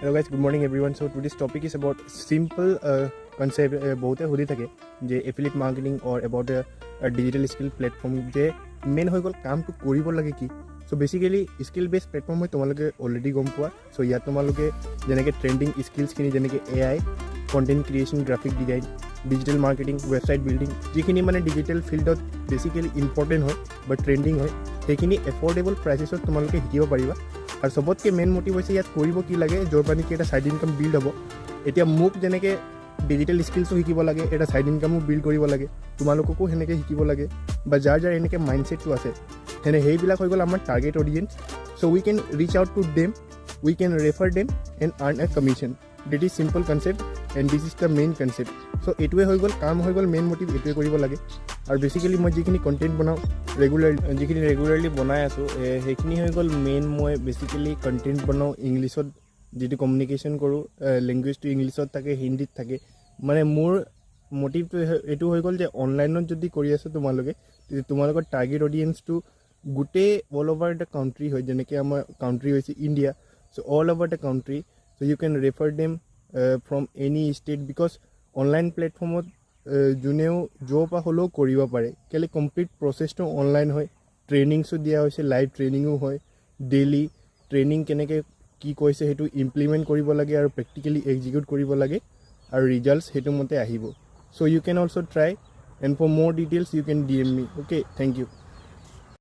Hello guys, good morning everyone. So today's topic is about simple concept बहुत है होती थके जे affiliate marketing or about a digital skill platform J main হৈ গল কাম তো কৰিব লাগে কি so basically skill based platform হয় তোমালোকে already গম পোৱা so ইয়াত তোমালোকে যেনেকে trending skills খিনি যেনেকে AI content creation graphic design digital marketing website building যিখিনি মানে digital field basically important হয় but trending হয় সেইখিনি affordable prices তোমালোকে শিকিব পাৰিবা আৰু সবতকে মেইন মোটিভ হৈছে ইয়াত কৰিব কি লাগে য'ৰ পৰা নেকি এটা ছাইড ইনকাম বিল্ড হ'ব এতিয়া মোক যেনেকৈ ডিজিটেল স্কিলছো শিকিব লাগে এটা ছাইড ইনকামো বিল্ড কৰিব লাগে তোমালোককো সেনেকৈ শিকিব লাগে বা যাৰ যাৰ এনেকৈ মাইণ্ডছেটটো আছে সেইবিলাক হৈ গ'ল আমাৰ target audience so' we can reach out to them we can refer them and earn a commission that is simple concept and this is the main concept so' এইটোৱে হৈ গ'ল কাম হৈ গ'ল মেইন মটিভ এইটোৱে কৰিব লাগে আৰু বেচিকেলি মই যিখিনি কণ্টেণ্ট বনাওঁ যিখিনি ৰেগুলাৰলি বনাই আছোঁ সেইখিনি হৈ গ'ল মেইন মই বেচিকেলি কণ্টেণ্ট বনাওঁ ইংলিছত যিটো কমিউনিকেশ্যন কৰোঁ লেংগুৱেজটো ইংলিছত থাকে হিন্দীত থাকে মানে মোৰ মটিভটো এইটো হৈ গ'ল যে অনলাইনত যদি কৰি আছে তোমালোকে তোমালোকৰ টাৰ্গেট অডিয়েঞ্চটো গোটেই অল অভাৰ দ্য কাউণ্ট্ৰি হয় যেনেকৈ আমাৰ কাউণ্ট্ৰি হৈছে India so' all over the country so' you can refer them from any state because online প্লেটফৰ্মত যোনেও য'ৰ পৰা হ'লেও কৰিব পাৰে কেলৈ কমপ্লিট প্ৰচেছটো অনলাইন হয় ট্ৰেইনিংছো দিয়া হৈছে লাইভ ট্ৰেইনিঙো হয় ডেইলি ট্ৰেইনিং কেনেকৈ কি কৈছে সেইটো ইমপ্লিমেণ্ট কৰিব লাগে আৰু প্ৰেক্টিকেলি এক্সিকিউট কৰিব লাগে আৰু ৰিজাল্টছ সেইটো মতে আহিব so' you can also' try and for more details you can DM me okay thank U